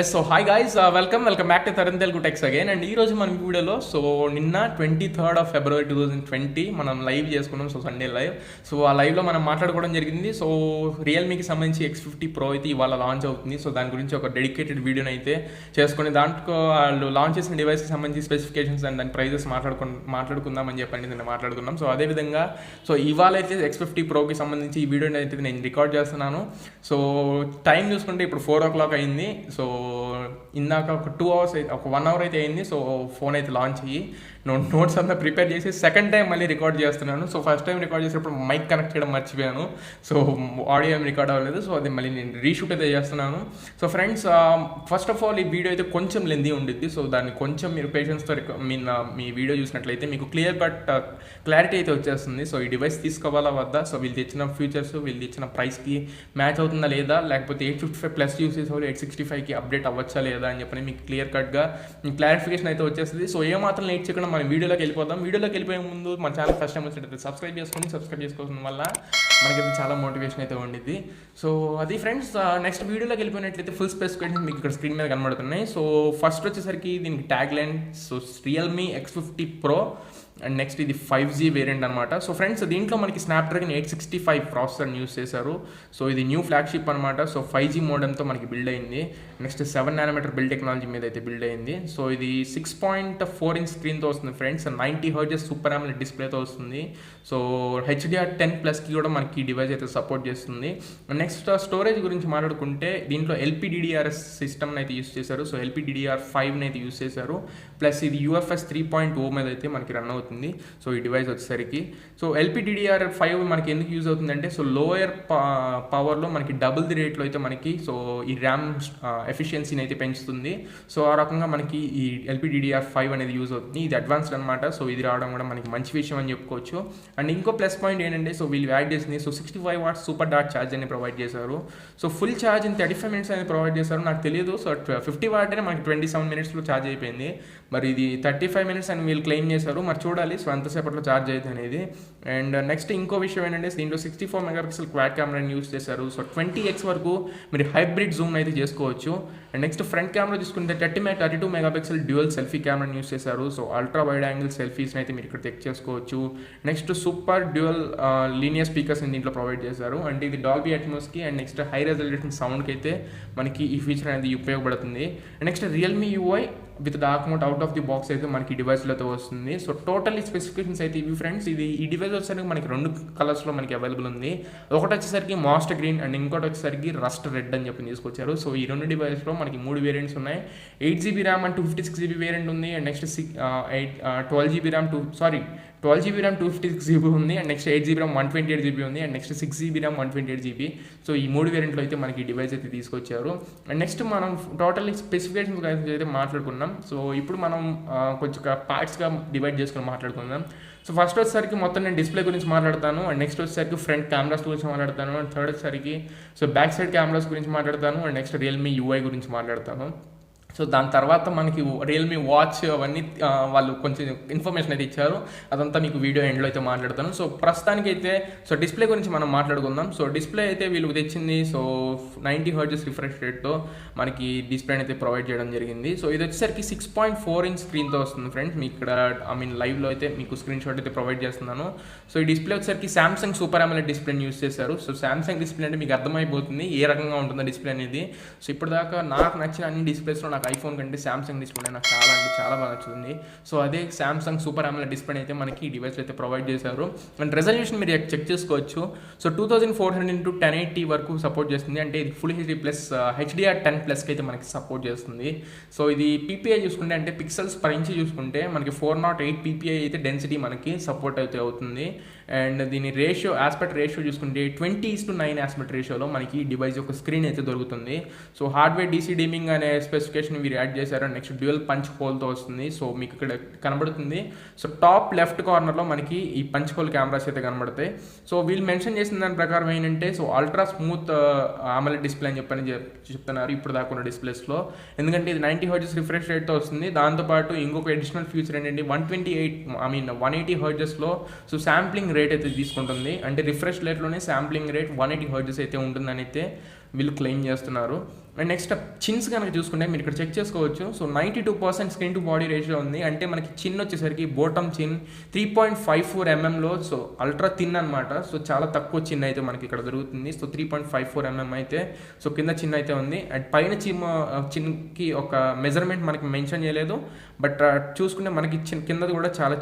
Yes so hi guys welcome back to Telugu techs again. And ఈ రోజు మన వీడియోలో సో నిన్న 23rd of February 2020 మనం లైవ్ చేసుకున్నాం. So Sunday live. సో ఆ లైవ్లో మనం మాట్లాడుకోవడం జరిగింది. సో రియల్మీకి సంబంధించి X50 Pro అయితే ఇవాళ లాంచ్ అవుతుంది. సో దాని గురించి ఒక డెడికేటెడ్ వీడియోని అయితే చేసుకుని దాంట్లో వాళ్ళు లాంచ్ చేసిన డివైస్కి సంబంధించి స్పెసిఫికేషన్స్ అండ్ దాని ప్రైజెస్ మాట్లాడుకుందామని చెప్పండి నేను మాట్లాడుకున్నాం. సో అదేవిధంగా సో ఇవాళ అయితే X50 Proకి సంబంధించి ఈ వీడియోని అయితే నేను రికార్డ్ చేస్తున్నాను. సో టైం చూసుకుంటే ఇప్పుడు 4 o'clock అయింది. సో ఇందాక ఒక 2 hours అయితే ఒక 1 hour అయితే అయింది. సో ఫోన్ అయితే లాంచ్ అయ్యి నోట్స్ అంతా ప్రిపేర్ చేసి సెకండ్ టైం మళ్ళీ రికార్డ్ చేస్తున్నాను. సో ఫస్ట్ టైం రికార్డ్ చేసేటప్పుడు మైక్ కనెక్ట్ చేయడం మర్చిపోయాను. సో ఆడియో ఏం రికార్డ్ అవ్వలేదు. సో అది మళ్ళీ నేను రీషూట్ అయితే చేస్తున్నాను. So friends, first of all ఈ వీడియో అయితే కొంచెం లెందీ ఉండిద్ది. సో దాన్ని కొంచెం మీరు పేషెన్స్తో మీ వీడియో చూసినట్లయితే మీకు క్లారిటీ అయితే వచ్చేస్తుంది. సో ఈ డివైస్ తీసుకోవాలా వద్దా, సో వీళ్ళు తెచ్చిన ఫీచర్స్ వీళ్ళు తెచ్చిన ప్రైస్కి మ్యాచ్ అవుతుందా లేదా, లేకపోతే 855+ యూస్ చేసే వాళ్ళు 865కి అప్డేట్ అవ్వచ్చా లేదా అని చెప్పని మీకు క్లియర్ కట్గా క్లారిఫికేషన్ అయితే వచ్చేస్తుంది. సో ఏమాత్రం లేట్ చేయకుండా మనం వీడియోలోకి వెళ్ళిపోదాం. వీడియోలోకి వెళ్ళిపోయే ముందు మన ఛానల్ ఫస్ట్ టైం వచ్చినట్లయితే సబ్స్క్రైబ్ చేసుకోవడం వల్ల మనకైతే చాలా మోటివేషన్ అయితే ఉండిద్ది. సో అది ఫ్రెండ్స్, నెక్స్ట్ వీడియోలోకి వెళ్ళిపోయినట్లయితే ఫుల్ స్పెసిఫికేషన్స్ మీకు ఇక్కడ స్క్రీన్ మీద కనబడుతున్నాయి. సో ఫస్ట్ వచ్చేసరికి దీనికి tag line so Realme X50 Pro and next ఇది 5G వేరియంట్ అనమాట. సో ఫ్రెండ్స్, దీంట్లో మనకి స్నాప్డ్రాగన్ 865 ప్రాసెసర్ని యూస్ చేశారు. సో ఇది న్యూ ఫ్లాగ్షిప్ అనమాట. సో 5G మోడెమ్తో మనకి బిల్డ్ అయింది. నెక్స్ట్ 7nm బిల్డ్ టెక్నాలజీ మీద అయితే బిల్డ్ అయింది. సో ఇది 6.4 inch స్క్రీన్తో వస్తుంది ఫ్రెండ్స్. 90 Hz సూపర్ AMOLED డిస్ప్లేతో వస్తుంది. సో HDR10+కి కూడా మనకి ఈ డివైస్ అయితే సపోర్ట్ చేస్తుంది. నెక్స్ట్ స్టోరేజ్ గురించి మాట్లాడుకుంటే దీంట్లో LPDDR సిస్టమ్ని అయితే యూస్ చేశారు. సో LPDDR5ని అయితే యూస్ చేశారు. ప్లస్ ఇది UFS 3.0 మీద అయితే మనకి రన్ అవుతుంది. సో ఈ డివైస్ వచ్చేసరికి సో LPDDR5 మనకి ఎందుకు యూజ్ అవుతుందంటే సో లోయర్ పవర్లో మనకి డబుల్ ది రేట్లో అయితే మనకి సో ఈ ర్యామ్ ఎఫిషియన్సీని అయితే పెంచుతుంది. సో ఆ రకంగా మనకి ఈ LPDDR5 అనేది యూజ్ అవుతుంది. ఇది అడ్వాన్స్డ్ అనమాట. సో ఇది రావడం కూడా మనకి మంచి విషయం అని చెప్పుకోవచ్చు. అండ్ ఇంకో ప్లస్ పాయింట్ ఏంటంటే సో వీళ్ళు యాడ్ చేసింది so 65 watts super dot charge అని ప్రొవైడ్ చేశారు. So full charge in 35 minutes అనేది ప్రొవైడ్ చేశారు. నాకు తెలియదు. సో 50 watt అనే మనకి 27 minutesలో ఛార్జ్ అయిపోయింది. మరి ఇది 35 minutes అని వీళ్ళు క్లెయిమ్ చేశారు. మరి చూడాలి సో ఎంతసేపట్లో ఛార్జ్ అయితే అనేది. అండ్ నెక్స్ట్ ఇంకో విషయం ఏంటంటే దీంట్లో 64 megapixel క్వాడ్ కెమెరాని యూస్ చేశారు. సో 20x వరకు మీరు హైబ్రిడ్ జూమ్ అయితే చేసుకోవచ్చు. అండ్ నెక్స్ట్ ఫ్రంట్ కెమెరా తీసుకుంటే 32 megapixel డ్యూయల్ సెల్ఫీ కెమెరాని యూస్ చేశారు. సో అల్ట్రా వైడ్ యాంగిల్ సెల్ఫీస్ని అయితే మీరు ఇక్కడ చెక్ చేసుకోవచ్చు. నెక్స్ట్ సూపర్ డ్యూయల్ లీనియర్ స్పీకర్స్ని దీంట్లో ప్రొవైడ్ చేశారు. అంటే ఇది డాల్బీ అట్మాస్కి అండ్ నెక్స్ట్ హై రెజల్యూషన్ సౌండ్కి అయితే మనకి ఈ ఫీచర్ అనేది ఉపయోగపడుతుంది. And next Realme UI with dark mode out of the box అయితే మనకి డివైస్లో వస్తుంది. సో టోటల్ స్పెసిఫికేషన్స్ అయితే ఇవి ఫ్రెండ్స్. ఈ డివైస్ వచ్చేసరికి మనకి 2 కలర్స్లో మనకి అవైలబుల్ ఉంది. ఒకటి వచ్చేసరికి మాస్టర్ గ్రీన్ అండ్ ఇంకోటి వచ్చేసరికి రస్ట్ రెడ్ అని చెప్పి తీసుకొచ్చారు. సో ఈ 2 డివైస్లో మనకి 3 వేరియంట్స్ ఉన్నాయి. 8GB RAM and 256GB variant ఉంది. And next 12GB RAM 256GB ఉంది. And next 8GB RAM 128GB ఉంది. And next 6GB RAM 128GB. So ఈ 3 వేరియంట్లో అయితే మనకి ఈ డివైస్ అయితే తీసుకొచ్చారు. అండ్ నెక్స్ట్ మనం టోటల్ స్పెసిఫికేషన్స్ అయితే మాట్లాడుకున్నాం. సో ఇప్పుడు మనం కొంచెం పార్ట్స్గా డివైడ్ చేసుకుని మాట్లాడుకుందాం. సో ఫస్ట్ వచ్చేసరికి మొత్తం నేను డిస్ప్లే గురించి మాట్లాడతాను. అండ్ నెక్స్ట్ వచ్చేసరికి ఫ్రంట్ కెమెరాస్ గురించి మాట్లాడతాను. అండ్ థర్డ్ వచ్చేసరికి సో బ్యాక్ సైడ్ కెమెరాస్ గురించి మాట్లాడతాను. అండ్ నెక్స్ట్ రియల్మీ UI గురించి మాట్లాడతాను. సో దాని తర్వాత మనకి రియల్మీ వాచ్ అవన్నీ వాళ్ళు కొంచెం ఇన్ఫర్మేషన్ అయితే ఇచ్చారు. అదంతా మీకు వీడియో ఎండ్లో అయితే మాట్లాడతాను. సో ప్రస్తుతానికి అయితే సో డిస్ప్లే గురించి మనం మాట్లాడుకుందాం. సో డిస్ప్లే అయితే వీళ్ళు తెచ్చింది సో 90 Hz రిఫ్రెష్ రేట్తో మనకి డిస్ప్లేని అయితే ప్రొవైడ్ చేయడం జరిగింది. సో ఇది వచ్చేసరికి 6.4 inch స్క్రీన్తో వస్తుంది ఫ్రెండ్స్. మీకు ఇక్కడ లైవ్లో అయితే మీకు స్క్రీన్ షాట్ అయితే ప్రొవైడ్ చేస్తున్నాను. సో ఈ డిస్ప్లే వచ్చేసరికి సామ్సంగ్ సూపర్ AMOLED డిస్ప్లేని యూస్ చేశారు. సో సామ్సంగ్ డిస్ప్లే అంటే మీకు అర్థమైపోతుంది ఏ రకంగా ఉంటుందో డిస్ప్లే అనేది. సో ఇప్పటిదాకా నాకు నచ్చిన అన్ని డిస్ప్లేస్లో నాకు ఐఫోన్ కంటే సామ్సంగ్ డిస్ప్లే నాకు చాలా బాగా నచ్చుతుంది. సో అదే సామ్సంగ్ సూపర్ AMOLED డిస్ప్లే అయితే మనకి ఈ డివైస్లో అయితే ప్రొవైడ్ చేశారు. అండ్ రెజల్యూషన్ మీరు చెక్ చేసుకోవచ్చు. సో 2400x1080 వరకు సపోర్ట్ చేస్తుంది. అంటే ఇది ఫుల్ HD ప్లస్ HDR10+కి అయితే మనకి సపోర్ట్ చేస్తుంది. సో ఇది PPI చూసుకుంటే అంటే పిక్సెల్స్ పర్ ఇంచ్ చూసుకుంటే మనకి 408 PPI అయితే డెన్సిటీ మనకి సపోర్ట్ అయితే అవుతుంది. అండ్ దీని ఆస్పెక్ట్ రేషియో చూసుకుంటే 20:9 ఆస్పెక్ట్ రేషియోలో మనకి డివైస్ యొక్క స్క్రీన్ అయితే దొరుకుతుంది. సో హార్డ్వేర్ DC డీమింగ్ అనే స్పెసిఫికేషన్ మీరు యాడ్ చేశారు. నెక్స్ట్ డ్యూయల్ పంచ్ హోల్తో వస్తుంది. సో మీకు ఇక్కడ కనబడుతుంది. సో టాప్ లెఫ్ట్ కార్నర్లో మనకి ఈ పంచ్ హోల్ కెమెరాస్ అయితే కనబడతాయి. సో వీళ్ళు మెన్షన్ చేసిన దాని ప్రకారం ఏంటంటే so ultra smooth AMOLED display అని చెప్తున్నారు ఇప్పుడు దాకా ఉన్న డిస్ప్లేస్లో. ఎందుకంటే ఇది 90 Hz రిఫ్రెష్ రేట్తో వస్తుంది. దాంతోపాటు ఇంకొక అడిషనల్ ఫీచర్ ఏంటంటే 180 Hzలో సో శాంప్లింగ్ రేట్ అయితే తీసుకుంటుంది. అంటే రిఫ్రెష్ రేట్లోనే శాంప్లింగ్ రేట్ 180 Hz అయితే ఉంటుందని అయితే వీళ్ళు క్లెయిమ్ చేస్తున్నారు. అండ్ నెక్స్ట్ చిన్స్ కనుక చూసుకుంటే మీరు ఇక్కడ చెక్ చేసుకోవచ్చు. So 92% screen to body ratio ఉంది. అంటే మనకి చిన్ వచ్చేసరికి బోటమ్ చిన్ 3.54 mm, సో అల్ట్రా థిన్ అనమాట. సో చాలా తక్కువ చిన్ అయితే మనకి ఇక్కడ దొరుకుతుంది. సో 3.54 mm అయితే సో కింద చిన్ అయితే ఉంది. అండ్ పైన చిన్కి ఒక మెజర్మెంట్ మనకి మెన్షన్ చేయలేదు, బట్ చూసుకుంటే మనకి కిందది కూడా చాలా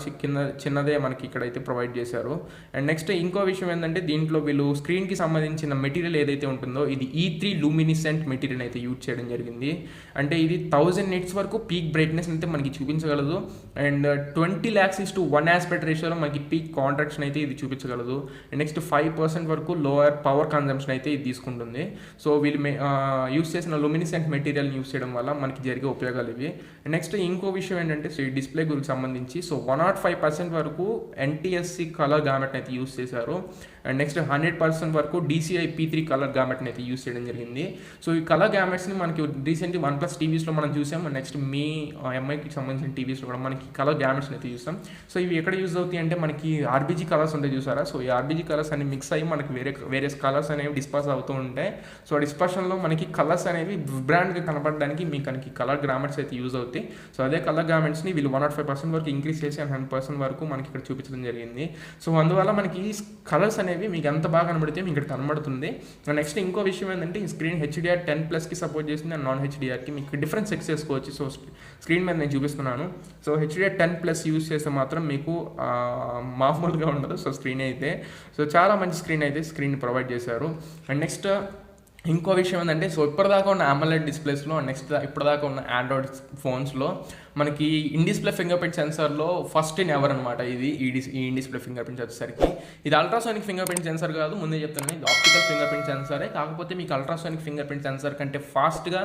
చిన్నదే మనకి ఇక్కడైతే ప్రొవైడ్ చేశారు. అండ్ నెక్స్ట్ ఇంకో విషయం ఏంటంటే దీంట్లో వీళ్ళు స్క్రీన్కి సంబంధించిన మెటీరియల్ ఏదైతే ఉంటుందో ఇది E3 లూమినిసెంట్ మెటీరియల్ అయితే యూజ్ చేయడం జరిగింది. అంటే ఇది 1000 nits వరకు పీక్ బ్రైట్నెస్ అయితే మనకి చూపించగలదు. అండ్ 20 lakhs/1 ఆస్పెక్ట్ రేషియోలో మనకి పీక్ కాంట్రాక్షన్ అయితే ఇది చూపించగలదు. అండ్ నెక్స్ట్ 5% వరకు లోయర్ పవర్ కన్జంప్షన్ అయితే ఇది తీసుకుంటుంది. సో వీళ్ళు యూస్ చేసిన లూమినిసెంట్ మెటీరియల్ని యూస్ చేయడం వల్ల మనకి జరిగే ఉపయోగాలు ఇవి. అండ్ నెక్స్ట్ ఇంకో విషయం ఏంటంటే సో ఈ డిస్ప్లే గురించి సంబంధించి సో 105% వరకు NTSC కలర్ గామెట్ని అయితే యూస్ చేశారు. అండ్ నెక్స్ట్ 100% వరకు DCI P3 కలర్ గామెట్ని అయితే యూస్ చేయడం జరిగింది. సో ఈ కలర్ గ్యామెట్స్ని మనకి రీసెంట్లీ OnePlus టీవీస్లో మనం చూసాం. నెక్స్ట్ మీ ఎంఐకి సంబంధించిన టీవీస్లో కూడా మనకి కలర్ గ్యామెట్స్ని అయితే చూసాం. సో ఇవి ఎక్కడ యూజ్ అవుతాయి అంటే మనకి RBG కలర్స్ ఉంటాయి చూసారా. సో ఈ RBG కలర్స్ అన్ని మిక్స్ అయ్యి మనకి వేరే కలర్స్ అనేవి డిస్పర్స్ అవుతూ ఉంటాయి. సో ఆ డిస్పర్షన్లో మనకి కలర్స్ అనేవి బ్రాండ్గా కనపడడానికి మీకు మనకి కలర్ గ్రామెట్స్ అయితే యూజ్ అవుతాయి. సో అదే కలర్ గ్రామెట్స్ని వీళ్ళు 105% వరకు ఇంక్రీజ్ చేసి 100% వరకు మనకి ఇక్కడ చూపించడం జరిగింది. సో అందువల్ల మనకి కలర్స్ అనేవి మీకు ఎంత బాగా కనబడితే మీకు ఇక్కడ కనబడుతుంది. నెక్స్ట్ ఇంకో విషయం ఏంటంటే ఈ స్క్రీన్ HDR10+కి సపోర్ట్ చేస్తుంది అండ్ నాన్ HDRకి మీకు డిఫరెన్స్ చెక్ చేసుకోవచ్చు. సో స్క్రీన్ మీద నేను చూపిస్తున్నాను. సో HDR10+ యూస్ చేస్తే మాత్రం మీకు మామూలుగా ఉండదు. సో స్క్రీన్ అయితే సో చాలా మంచి స్క్రీన్ ప్రొవైడ్ చేశారు. అండ్ నెక్స్ట్ ఇంకో విషయం ఏంటంటే సో ఇప్పటిదాకా ఉన్న AMOLED డిస్ప్లేస్లో నెక్స్ట్ ఇప్పటిదాకా ఉన్న ఆండ్రాయిడ్ ఫోన్స్లో మనకి ఇన్ డిస్ప్లే ఫింగర్ ప్రింట్ సెన్సార్లో ఫస్ట్ ఇన్ ఎవర్ అనమాట ఇది ఇన్ డిస్ప్లే ఫింగర్ ప్రింట్ వచ్చేసరికి. ఇది అల్ట్రాసోనిక్ ఫింగర్ ప్రింట్ సెన్సార్ కాదు, ముందే చెప్తాను, ఇది ఆప్టికల్ ఫింగర్ ప్రింట్ సెన్సారే. కాకపోతే మీకు అల్ట్రాసోనిక్ ఫింగర్ ప్రింట్ సెన్సార్ కంటే ఫాస్ట్గా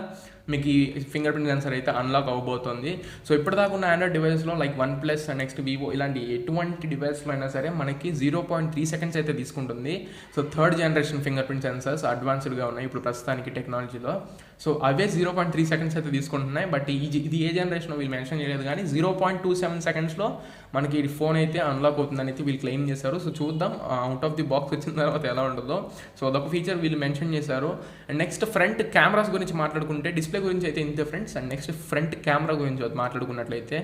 మీకు ఈ ఫింగర్ ప్రింట్ సెన్సార్ అయితే అన్లాక్ అవ్వబోతుంది. సో ఇప్పటిదాకా ఉన్న ఆండ్రాయిడ్ డివైస్లో like OnePlus and next Vivo ఇలాంటి ఎటువంటి డివైస్లో అయినా సరే మనకి 0.3 seconds అయితే తీసుకుంటుంది. So third generation finger print sensors అడ్వాన్స్డ్గా ఉన్నాయి ఇప్పుడు ప్రస్తుతానికి టెక్నాలజీలో. సో అవే 0.3 seconds అయితే తీసుకుంటున్నాయి. బట్ ఇది ఏ జనరేషన్ వీళ్ళు మెన్షన్ చేయలేదు, కానీ 0.27 secondsలో మనకి ఈ ఫోన్ అయితే అన్లాక్ అవుతుందని అయితే వీళ్ళు క్లెయిమ్ చేశారు. సో చూద్దాం అవుట్ ఆఫ్ ది బాక్స్ వచ్చిన తర్వాత ఎలా ఉంటుందో. సో అదొక ఫీచర్ వీళ్ళు మెన్షన్ చేశారు. అండ్ నెక్స్ట్ ఫ్రంట్ కెమెరాస్ గురించి మాట్లాడుకుంటే డిస్ప్లే గురించి అయితే ఇంతే friends. And next front camera గురించి మాట్లాడుకున్నట్లయితే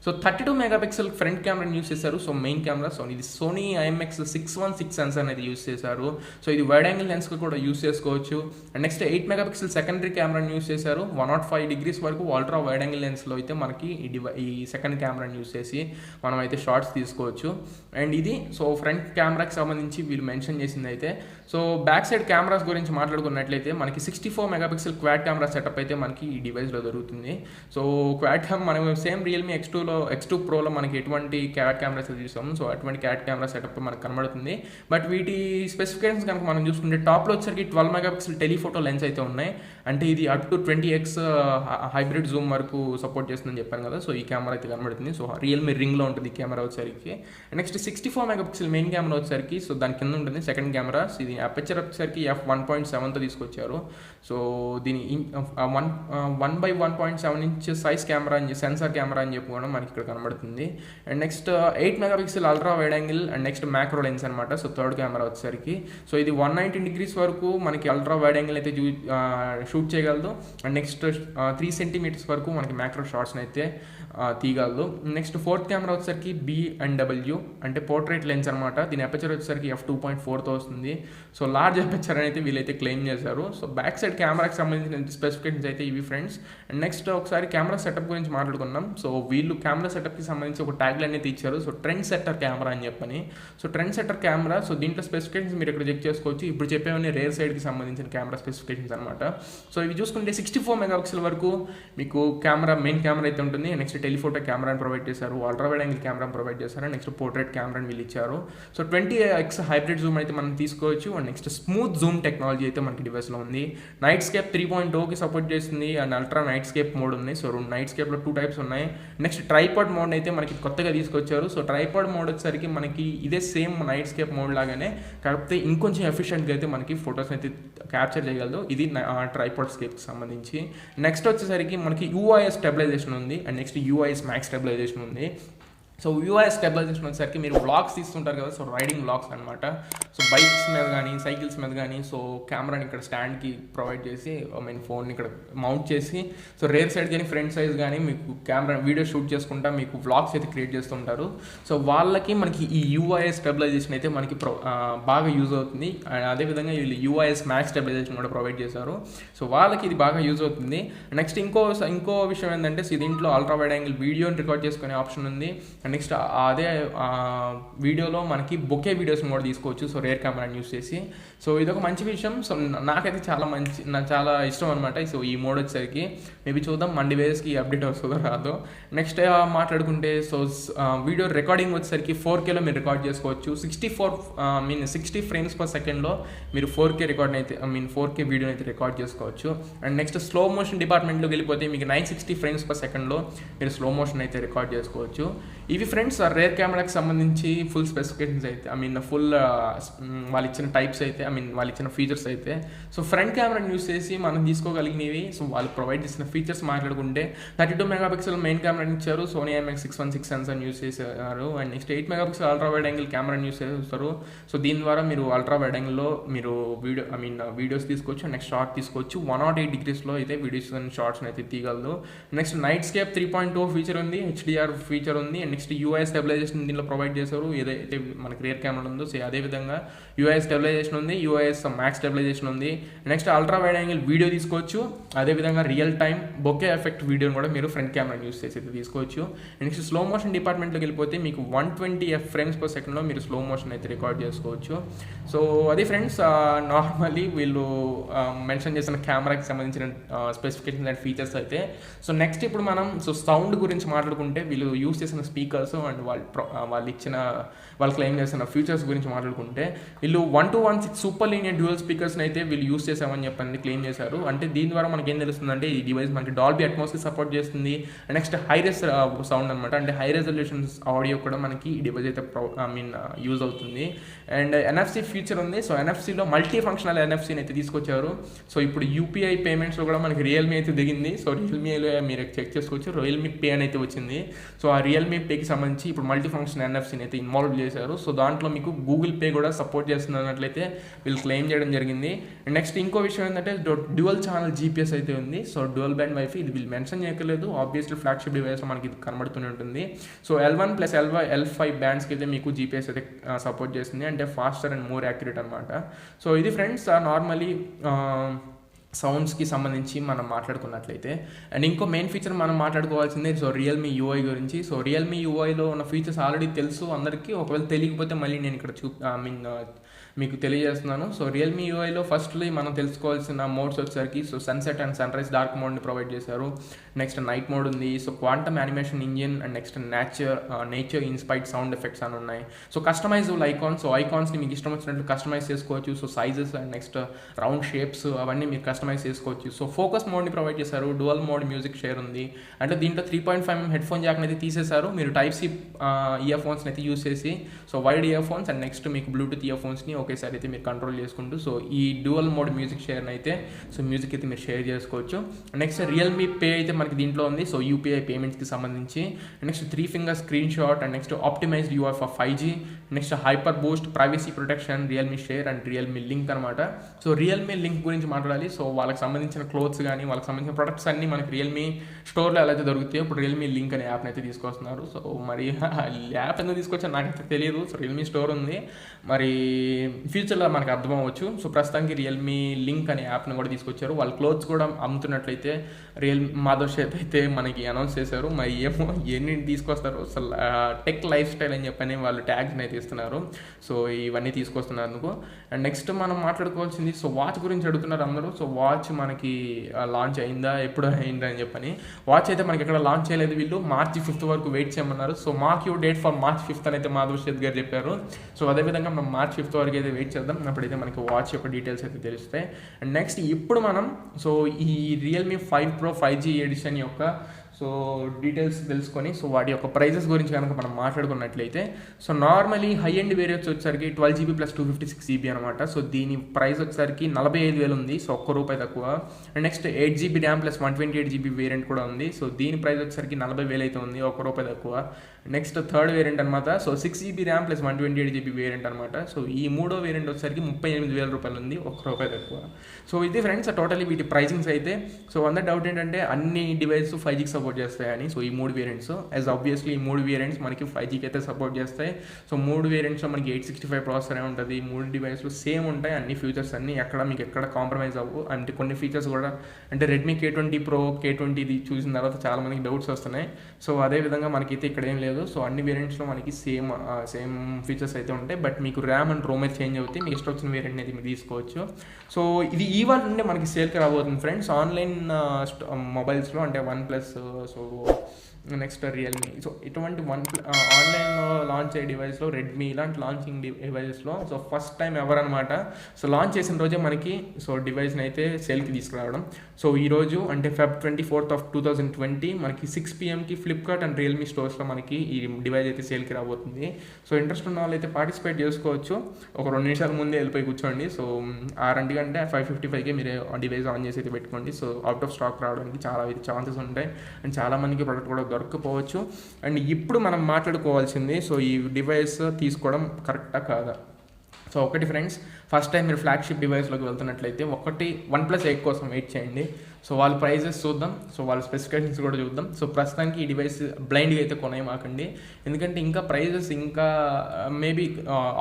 సో 32 MP ఫ్రంట్ కెమెరాని యూస్ చేశారు. సో మెయిన్ కెమెరా సో ఇది సోనీ IMX616 సెన్సార్ అనేది యూస్ చేశారు. సో ఇది వైడ్ యాంగిల్ లెన్స్ కూడా యూస్ చేసుకోవచ్చు. అండ్ నెక్స్ట్ 8 MP సెకండరీ కెమెరాని యూస్ చేశారు. 105 degrees వరకు అల్ట్రా వైడ్ యాంగిల్ లెన్స్లో అయితే మనకి ఈ సెకండ్ కెమెరాని యూస్ చేసి మనం అయితే షార్ట్స్ తీసుకోవచ్చు. అండ్ ఇది సో ఫ్రంట్ కెమెరాకి సంబంధించి వీళ్ళు మెన్షన్ చేసింది అయితే. సో బ్యాక్ సైడ్ కెమెరాస్ గురించి మాట్లాడుకున్నట్లయితే మనకి 64 MP క్వాడ్ కెమెరా సెటప్ అయితే మనకి ఈ డివైస్లో దొరుకుతుంది. సో క్వాడ్ మనం సేమ్ రియల్మీ X2 Proలో మనకి ఎటువంటి క్వాడ్ కెమెరాస్ చూసాము. సో అటువంటి క్వాడ్ కెమెరా సెటప్ మనకు కనబడుతుంది. బట్ వీటి స్పెసిఫికేషన్స్ కనుక మనం చూసుకుంటే టాప్లో వచ్చేసరికి 12 MP టెలిఫోటో లెన్స్ అయితే ఉన్నాయి. అంటే ఇది up to 20x hybrid Zoom వరకు సపోర్ట్ చేస్తుందని చెప్పాను కదా. సో ఈ కెమెరా అయితే కనబడుతుంది. సో రియల్మీ రింగ్లో ఉంటుంది కెమెరా వచ్చేసరికి. నెక్స్ట్ 64 MP మెయిన్ కెమెరా వచ్చేసరికి సో దాని కింద ఉంటుంది సెకండ్ కెమెరా. ఇది అపర్చర్ వచ్చేసరికి f1.7తో తీసుకొచ్చారు. సో దీని 1/1.7 inch size camera censor camera అని చెప్పుకోవడం మనకి ఇక్కడ కనబడుతుంది. And next 8 MP ultra wide angle and next macro lens అనమాట. సో థర్డ్ కెమెరా వచ్చేసరికి సో ఇది 190 degrees వరకు మనకి అల్ట్రా వైడ్ యాంగిల్ అయితే షూట్ చేయగలదు. అండ్ నెక్స్ట్ 3 centimeters వరకు మనకి మ్యాక్రో షాట్స్ని అయితే తీయగలదు. నెక్స్ట్ ఫోర్త్ కెమెరా వచ్చేసరికి B&W అంటే పోర్ట్రేట్ లెన్స్ అనమాట. దీని అపర్చర్ వచ్చేసరికి f2.4తో వస్తుంది. సో లార్జ్ అపర్చర్ అయితే వీళ్ళైతే క్లెయిమ్ చేశారు. సో బ్యాక్ సైడ్ కెమెరాకి సంబంధించిన స్పెసిఫికేషన్స్ అయితే ఇవి ఫ్రెండ్స్. అండ్ నెక్స్ట్ ఒకసారి కెమెరా సెటప్ గురించి మాట్లాడుకున్నాం. సో వీళ్ళు కెమెరా సెటప్కి సంబంధించి ఒక ట్యాగ్ లైన్ అయితే ఇచ్చారు. సో ట్రెండ్ సెట్టర్ కెమెరా అని చెప్పని. So trend setter camera so దీంట్లో స్పెసిఫికేషన్స్ మీరు ఇక్కడ చెక్ చేసుకోవచ్చు. ఇప్పుడు చెప్పేవన్నీ రేర్ సైడ్కి సంబంధించిన కెమెరా స్పెసిఫికేషన్స్ అనమాట. సో ఇవి చూసుకుంటే 64 MP వరకు మీకు మెయిన్ కెమెరా అయితే ఉంటుంది. నెక్స్ట్ టెలిఫోటో కెమెరాని ప్రొవైడ్ చేశారు, అల్ట్రా వైడ్ యాంగిల్ కెమెరాని ప్రొవైడ్ చేశారు, నెక్స్ట్ పోర్ట్రేట్ కెమెరాని వీళ్ళు ఇచ్చారు. సో 20x హైబ్రిడ్ జూమ్ అయితే మనం తీసుకోవచ్చు. And next smooth Zoom technology అయితే మనకి డివైస్లో ఉంది. నైట్ స్కేప్ 3.0కి సపోర్ట్ చేస్తుంది and ultra night scape mode ఉంది. సో నైట్ స్కేప్లో 2 types ఉన్నాయి. నెక్స్ట్ ట్రైపాడ్ మోడ్ అయితే మనకి కొత్తగా తీసుకొచ్చారు. సో ట్రైపాడ్ మోడ్ వచ్చేసరికి మనకి ఇదే సేమ్ నైట్ స్కేప్ మోడ్ లాగానే, కాకపోతే ఇంకొంచెం ఎఫిషియెంట్గా అయితే మనకి ఫొటోస్ అయితే క్యాప్చర్ చేయగలదు. ఇది ట్రైపాడ్ స్కేప్కి సంబంధించి. నెక్స్ట్ వచ్చేసరికి మనకి UIS స్టెబిలైజేషన్ ఉంది and next UIS max stabilisation ఉంది. సో యూఐ స్టెబిలైజేషన్ వచ్చేసరికి మీరు వ్లాగ్స్ తీస్తుంటారు కదా, సో రైడింగ్ వ్లాగ్స్ అనమాట. సో బైక్స్ మీద కానీ సైకిల్స్ మీద కానీ సో కెమెరాని ఇక్కడ స్టాండ్కి ప్రొవైడ్ చేసి ఫోన్ ఇక్కడ మౌంట్ చేసి సో రేర్ సైడ్ కానీ ఫ్రంట్ సైజ్ కానీ మీకు కెమెరా వీడియో షూట్ చేసుకుంటా మీకు వ్లాగ్స్ అయితే క్రియేట్ చేస్తుంటారు. సో వాళ్ళకి మనకి ఈ యూఐఎస్ స్టెబిలైజేషన్ అయితే మనకి బాగా యూజ్ అవుతుంది. అదేవిధంగా వీళ్ళు యూఐఎస్ మ్యాక్స్ స్టెబిలైజేషన్ కూడా ప్రొవైడ్ చేశారు. సో వాళ్ళకి ఇది బాగా యూజ్ అవుతుంది. నెక్స్ట్ ఇంకో విషయం ఏంటంటే దీంట్లో అల్ట్రా వైడ్ యాంగిల్ వీడియోని రికార్డ్ చేసుకునే ఆప్షన్ ఉంది. నెక్స్ట్ అదే వీడియోలో మనకి బొకే వీడియోస్ని కూడా తీసుకోవచ్చు, సో రేర్ కెమెరాని యూస్ చేసి. సో ఇదొక మంచి విషయం. సో నాకైతే నాకు చాలా ఇష్టం అనమాట. సో ఈ మోడ్ వచ్చేసరికి మేబీ చూద్దాం మండే వేస్కి అప్డేట్ వస్తుందో రాదో. నెక్స్ట్ మాట్లాడుకుంటే సో వీడియో రికార్డింగ్ వచ్చేసరికి 4Kలో మీరు రికార్డ్ చేసుకోవచ్చు. 60 ఫ్రేమ్స్ పర్ సెకండ్లో మీరు 4K రికార్డ్ అయితే 4K వీడియోని అయితే రికార్డ్ చేసుకోవచ్చు. అండ్ నెక్స్ట్ స్లో మోషన్ డిపార్ట్మెంట్లోకి వెళ్ళిపోతే మీకు 960 ఫ్రేమ్స్ పర్ సెకండ్లో మీరు స్లో మోషన్ అయితే రికార్డ్ చేసుకోవచ్చు. ఇవి ఫ్రెండ్స్ రేర్ కెమెరాకి సంబంధించి ఫుల్ స్పెసిఫికేషన్స్ అయితే ఫుల్ వాళ్ళు ఇచ్చిన టైప్స్ అయితే వాళ్ళు ఇచ్చిన ఫీచర్స్ అయితే. సో ఫ్రంట్ కెమెరాని యూస్ చేసి మనం తీసుకోగలిగినవి. సో వాళ్ళు ప్రొవైడ్ చేసిన ఫీచర్స్ మాట్లాడుకుంటే 32 మెగాపిక్సెల్ మెయిన్ కెమెరాని ఇచ్చారు, సోనీ IMX616 సెన్సార్ని యూస్ చేశారు. And next 8 megapixel ultra wide angle కెమెరాని యూస్ చేస్తారు. సో దీని ద్వారా మీరు అల్ట్రా వైడ్ యాంగిల్లో మీరు వీడియోస్ తీసుకోవచ్చు. నెక్స్ట్ షార్ట్ తీసుకోవచ్చు. 108 డిగ్రీస్లో అయితే వీడియోస్ అండ్ షార్ట్స్ని అయితే తీయగలదు. నెక్స్ట్ నైట్ స్కేప్ 3.2 ఫీచర్ ఉంది, HDR ఫీచర్ ఉంది. అండ్ నెక్స్ట్ యూఐ స్టెబిలైజేషన్ దీనిలో ప్రొవైడ్ చేశారు. ఏదైతే మనకి రియర్ కెమెరా ఉందో అదేవిధంగా యూఐ స్టెబిలైజేషన్ ఉంది, యూఐఎస్ మ్యాక్స్ స్టెబిలైజేషన్ ఉంది. Next ultra wide angle video తీసుకోవచ్చు. అదేవిధంగా రియల్ టైమ్ బొకే ఎఫెక్ట్ వీడియోని కూడా మీరు ఫ్రంట్ కెమెరా యూస్ చేసి అయితే తీసుకోవచ్చు. నెక్స్ట్ స్లో మోషన్ డిపార్ట్మెంట్లోకి వెళ్ళిపోతే మీకు 120 ఫ్రేమ్స్ పర్ సెకండ్లో మీరు స్లో మోషన్ అయితే రికార్డ్ చేసుకోవచ్చు. సో అది ఫ్రెండ్స్ నార్మల్లీ వీళ్ళు మెన్షన్ చేసిన కెమెరాకి సంబంధించిన స్పెసిఫికేషన్స్ అండ్ ఫీచర్స్ అయితే. సో నెక్స్ట్ ఇప్పుడు మనం సౌండ్ గురించి మాట్లాడుకుంటే వీళ్ళు యూస్ చేసిన స్పీకర్స్ అండ్ వాళ్ళు క్లెయిమ్ చేసిన ఫీచర్స్ గురించి మాట్లాడుకుంటే వీళ్ళు 1216 సూపర్ లీనియర్ డ్యూయల్ స్పీకర్స్ని అయితే వీళ్ళు యూస్ చేసామని చెప్పని క్లెయిమ్ చేశారు. అంటే దీని ద్వారా మనకి ఏం తెలుస్తుందంటే ఈ డివైస్ మనకి డాల్బీ అట్మాస్కి సపోర్ట్ చేస్తుంది. నెక్స్ట్ హైరెస్ సౌండ్ అనమాట, అంటే హై రెజల్యూషన్స్ ఆడియో కూడా మనకి ఈ డివైస్ అయితే యూజ్ అవుతుంది. అండ్ NFC ఫీచర్ ఉంది. సో NFCలో మల్టీ ఫంక్షనల్ NFCని అయితే తీసుకొచ్చారు. సో ఇప్పుడు UPI పేమెంట్స్లో కూడా మనకి రియల్మీ అయితే దిగింది. సో రియల్మీలో మీరు చెక్ చేసుకోవచ్చు, రియల్మీ పే అని అయితే వచ్చింది. సో ఆ రియల్మీ పేకి సంబంధించి ఇప్పుడు మల్టీ ఫంక్షన్ NFCని అయితే ఇన్వాల్వ్ చేశారు. సో దాంట్లో మీకు గూగుల్ పే కూడా సపోర్ట్ చేస్తున్నట్లయితే వీళ్ళు క్లెయిమ్ చేయడం జరిగింది. అండ్ నెక్స్ట్ ఇంకో విషయం ఏంటంటే డ్యువల్ ఛానల్ GPS అయితే ఉంది. సో డ్యువల్ బ్యాండ్ వైఫై ఇది వీళ్ళు మెన్షన్ చేయలేదు, ఆబ్వియస్లీ ఫ్లాగ్షిప్ డివైస్లో మనకి ఇది కనబడుతూనే ఉంటుంది. సో L1 + L5 బ్యాండ్స్కి అయితే మీకు GPS అయితే సపోర్ట్ చేస్తుంది, అంటే ఫాస్టర్ అండ్ మోర్ యాక్యురేట్ అనమాట. సో ఇది ఫ్రెండ్స్ నార్మలీ సౌండ్స్కి సంబంధించి మనం మాట్లాడుకున్నట్లయితే. అండ్ ఇంకో మెయిన్ ఫీచర్ మనం మాట్లాడుకోవాల్సిందే సో రియల్మీ UI గురించి. సో రియల్మీ UIలో ఉన్న ఫీచర్స్ ఆల్రెడీ తెలుసు అందరికీ, ఒకవేళ తెలియకపోతే మళ్ళీ నేను ఇక్కడ మీకు తెలియజేస్తున్నాను. సో రియల్మీ UIలో ఫస్ట్లీ మనం తెలుసుకోవాల్సిన మోడ్స్ వచ్చేసరికి so sunset and sunrise dark మోడ్ని ప్రొవైడ్ చేశారు. నెక్స్ట్ నైట్ మోడ్ ఉంది. So quantum animation engine and next nature inspired sound effects అని ఉన్నాయి. సో కస్టమైజబుల్ ఐకాన్స్, సో ఐకాన్స్ని మీకు ఇష్టం వచ్చినట్లు కస్టమైజ్ చేసుకోవచ్చు. So sizes and next round shapes అవన్నీ మీరు కస్టమైజ్ చేసుకోవచ్చు. సో ఫోకస్ మోడ్ని ప్రొవైడ్ చేశారు. డ్యువల్ మోడ్ మ్యూజిక్ షేర్ ఉంది. అంటే దీంట్లో 3.5mm హెడ్ ఫోన్ జాక్ని అయితే తీసేశారు. మీరు Type-C ఇయర్ ఫోన్స్ని అయితే యూస్ చేసి so wide ear phones and next మీకు బ్లూటూత్ ఇయర్ ఫోన్స్ని ఒకేసారి అయితే మీరు కంట్రోల్ చేసుకుంటూ సో ఈ డ్యువల్ మోడ్ మ్యూజిక్ షేర్ని అయితే సో మ్యూజిక్ అయితే మీరు షేర్ చేసుకోవచ్చు. నెక్స్ట్ రియల్మీ పే అయితే మనకి దీంట్లో ఉంది. సో UPI పేమెంట్స్కి సంబంధించి. Next 3 finger screen shot and next optimised UI for 5G. Next hyper Boost, privacy protection, Realme share and Realme link అనమాట. సో రియల్మీ లింక్ గురించి మాట్లాడాలి. సో వాళ్ళకి సంబంధించిన క్లోత్స్ కానీ వాళ్ళకి సంబంధించిన ప్రొడక్ట్స్ అన్నీ మనకి రియల్మీ స్టోర్లో ఎలా అయితే దొరుకుతాయో ఇప్పుడు రియల్మీ లింక్ అనే యాప్ని అయితే తీసుకొస్తున్నారు. సో మరి యాప్ ఎందుకు తీసుకొచ్చా నాకైతే తెలియదు. సో రియల్మీ స్టోర్ ఉంది, మరి ఫ్యూచర్లో మనకు అర్థమవచ్చు. సో ప్రస్తుతానికి రియల్మీ లింక్ అనే యాప్ని కూడా తీసుకొచ్చారు. వాళ్ళ క్లోత్స్ కూడా అమ్ముతున్నట్లయితే రియల్మీ మాధవ్ షేప్ అయితే మనకి అనౌన్స్ చేశారు. మరి ఏమో ఎన్ని తీసుకొస్తారు, అసలు టెక్ లైఫ్ స్టైల్ అని చెప్పని వాళ్ళు ట్యాగ్స్ని అయితే ఇస్తున్నారు. సో ఇవన్నీ తీసుకొస్తున్నారు అందుకు. అండ్ నెక్స్ట్ మనం మాట్లాడుకోవాల్సింది సో వాచ్ గురించి అడుగుతున్నారు అందరూ. సో వాచ్ మనకి లాంచ్ అయిందా, ఎప్పుడు అయిందా అని చెప్పని. వాచ్ అయితే మనకి ఎక్కడ లాంచ్ చేయలేదు, వీళ్ళు March 5th వరకు వెయిట్ చేయమన్నారు. So mark your date for March 5th అని అయితే మాధవ్ షేత్ గారు చెప్పారు. సో అదేవిధంగా మనం March 5th వరకు అయితే వెయిట్ చేద్దాం, అప్పుడైతే మనకి వాచ్ యొక్క డీటెయిల్స్ అయితే తెలుస్తాయి. అండ్ నెక్స్ట్ ఇప్పుడు మనం సో ఈ Realme 5 Pro 5G ఎడిషన్ యొక్క సో డీటెయిల్స్ తెలుసుకొని సో వాటి యొక్క ప్రైజెస్ గురించి కనుక మనం మాట్లాడుకున్నట్లయితే so normally high end variance వచ్చేసరికి 12GB ప్లస్ 256GB అనమాట. సో దీని ప్రైస్ వచ్చేసరికి 45,000 ఉంది, సో ₹1 తక్కువ. And next 8GB RAM plus 128GB variant కూడా ఉంది. సో దీని ప్రైస్ వచ్చేసరికి 40,000 అయితే ఉంది, ₹1 తక్కువ. నెక్స్ట్ థర్డ్ వేరియంట్ అనమాట. So 6GB RAM plus 128GB variant అనమాట. సో ఈ మూడో వేరియంట్ వచ్చేసరికి ₹38,000 ఉంది, ₹1 తక్కువ. సో ఇది ఫ్రెండ్స్ టోటలీ వీటి ప్రైసింగ్స్ అయితే. సో అందరి డౌట్ ఏంటంటే అన్ని డివైస్ 5Gకి సపోర్ట్ చేస్తాయని. సో ఈ 3 వేరియంట్స్ యాజ్ ఆబ్వియస్లీ ఈ 3 వేరియంట్స్ మనకి 5Gకి అయితే సపోర్ట్ చేస్తాయి. సో 3 వేరియంట్స్లో మనకి 865 ప్రాసెసర్ ఉంటుంది. 3 డివైస్లు సేమ్ ఉంటాయి, అన్ని ఫీచర్స్ అన్ని ఎక్కడ కాంప్రమైజ్ అవ్వు. అంటే కొన్ని ఫీచర్స్ కూడా అంటే రెడ్మీ K20 Pro K20 ఇది చూసిన తర్వాత చాలా మందికి డౌట్స్ వస్తున్నాయి. సో అదేవిధంగా మనకైతే ఇక్కడ ఏం లేదు. సో అన్ని వేరియంట్స్లో మనకి సేమ్ ఫీచర్స్ అయితే ఉంటాయి. బట్ మీకు ర్యామ్ అండ్ రోమ్ అయితే చేంజ్ అవుతాయి. మీకు ఇష్టం వచ్చిన వేరియంట్ అయితే మీరు తీసుకోవచ్చు. సో ఇది ఇవాళ నుండి మనకి సేల్కి రాబోతుంది ఫ్రెండ్స్ ఆన్లైన్ మొబైల్స్లో, అంటే OnePlus, so next Realme. So ఇటువంటి ఆన్లైన్లో లాంచ్ అయ్యే డివైస్లో రెడ్మీ ఇలాంటి లాంచింగ్ డివైజెస్లో సో ఫస్ట్ టైం ఎవరు అనమాట. సో లాంచ్ చేసిన రోజే మనకి సో డివైస్ని అయితే సేల్కి తీసుకురావడం. సో ఈరోజు అంటే Feb 24th of 2020 మనకి 6 PM ఫ్లిప్కార్ట్ అండ్ రియల్మీ స్టోర్స్లో మనకి ఈ డివైస్ అయితే సేల్కి రాబోతుంది. సో ఇంట్రెస్ట్ ఉన్న వాళ్ళు అయితే పార్టిసిపేట్ చేసుకోవచ్చు. ఒక 2 నిమిషాల ముందే వెళ్ళిపోయి కూర్చోండి. సో 6 గంటల 5:55కి మీరు ఆ డివైస్ ఆన్ చేసి అయితే పెట్టుకోండి. సో అవుట్ ఆఫ్ స్టాక్ రావడానికి చాలా ఛాన్సెస్ ఉంటాయి అండ్ చాలామందికి ప్రోడక్ట్ కూడా దొరకపోవచ్చు. అండ్ ఇప్పుడు మనం మాట్లాడుకోవాల్సింది సో ఈ డివైస్ తీసుకోవడం కరెక్టా కాదా. సో ఒకటి ఫ్రెండ్స్, ఫస్ట్ టైం మీరు ఫ్లాగ్షిప్ డివైస్లోకి వెళ్తున్నట్లయితే OnePlus 8 కోసం వెయిట్ చేయండి. సో వాళ్ళ ప్రైజెస్ చూద్దాం, సో వాళ్ళ స్పెసిఫికేషన్స్ కూడా చూద్దాం. సో ప్రస్తుతానికి ఈ డివైస్ బ్లైండ్గా అయితే కొనేయమాకండి, ఎందుకంటే ఇంకా ప్రైజెస్ ఇంకా మేబీ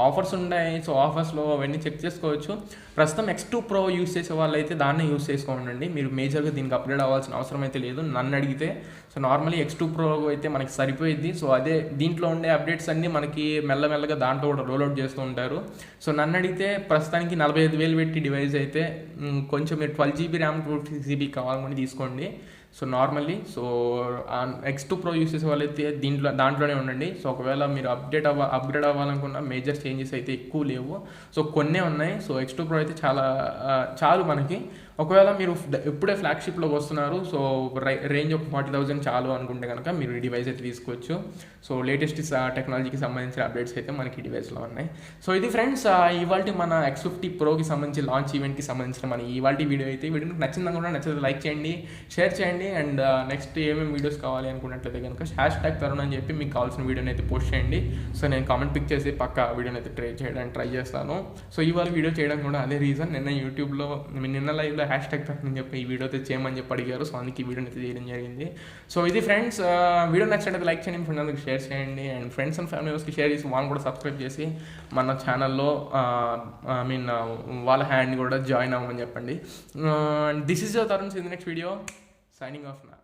ఆఫర్స్ ఉన్నాయి. సో ఆఫర్స్లో అవన్నీ చెక్ చేసుకోవచ్చు. ప్రస్తుతం X2 Pro యూస్ చేసే వాళ్ళు అయితే దాన్నే యూస్ చేసుకోండి. మీరు మేజర్గా దీనికి అప్గ్రేడ్ అవ్వాల్సిన అవసరం అయితే లేదు నన్ను అడిగితే. సో నార్మల్లీ X2 Pro అయితే మనకి సరిపోయింది. సో అదే దీంట్లో ఉండే అప్డేట్స్ అన్నీ మనకి మెల్లమెల్లగా దాంట్లో కూడా రోల్అవుట్ చేస్తూ ఉంటారు. సో నన్ను అడిగితే ప్రస్తుతానికి 45,000 పెట్టి డివైస్ అయితే కొంచెం మీరు 12GB ర్యామ్ 256GB కావాలని తీసుకోండి. So normally so X2 Pro use చేసే వాళ్ళైతే దాంట్లోనే ఉండండి. సో ఒకవేళ మీరు అప్గ్రేడ్ అవ్వాలనుకున్న మేజర్ చేంజెస్ అయితే ఎక్కువ లేవు. సో కొన్నే ఉన్నాయి. సో X2 Pro అయితే చాలు మనకి. ఒకవేళ మీరు ఎప్పుడే ఫ్లాగ్షిప్లోకి వస్తున్నారు, సో రేంజ్ ఒక 40,000 చాలు అనుకుంటే కనుక మీరు ఈ డివైస్ అయితే తీసుకోవచ్చు. సో లేటెస్ట్ టెక్నాలజీకి సంబంధించిన అప్డేట్స్ అయితే మనకి ఈ డివైస్లో ఉన్నాయి. సో ఇది ఫ్రెండ్స్ ఇవాళ మన X50 Proకి సంబంధించి లాంచ్ ఈవెంట్కి సంబంధించిన మన ఇవాళ వీడియో అయితే. వీడియో మీకు నచ్చింది కూడా నచ్చితే లైక్ చేయండి, షేర్ చేయండి. అండ్ నెక్స్ట్ ఏమేమి వీడియోస్ కావాలి అనుకున్నట్లయితే కనుక #తరుణ్ అని చెప్పి మీకు కావాల్సిన వీడియోని అయితే పోస్ట్ చేయండి. సో నేను కామెంట్ పిక్ చేసి పక్క వీడియోని అయితే ట్రై చేస్తాను. సో ఇవాళ వీడియో చేయడం కూడా అదే రీజన్. యూట్యూబ్లో నిన్న లైవ్లో #తరుణ్ అని చెప్పి ఈ వీడియో అయితే చేయమని చెప్పి అడిగారు. సో అందుకే ఈ వీడియోని అయితే చేయడం జరిగింది. సో ఇది ఫ్రెండ్స్ వీడియో నచ్చినట్లయితే లైక్ చేయండి, ఫ్రెండ్స్ అందరికి షేర్ చేయండి. అండ్ ఫ్రెండ్స్ అండ్ ఫ్యామిలీ మెంబర్స్కి షేర్ చేసి వాళ్ళు కూడా సబ్స్క్రైబ్ చేసి మన ఛానల్లో వాళ్ళ హ్యాండ్ కూడా జాయిన్ అవ్వమని చెప్పండి. This is your Tarun. In the next video, signing off now.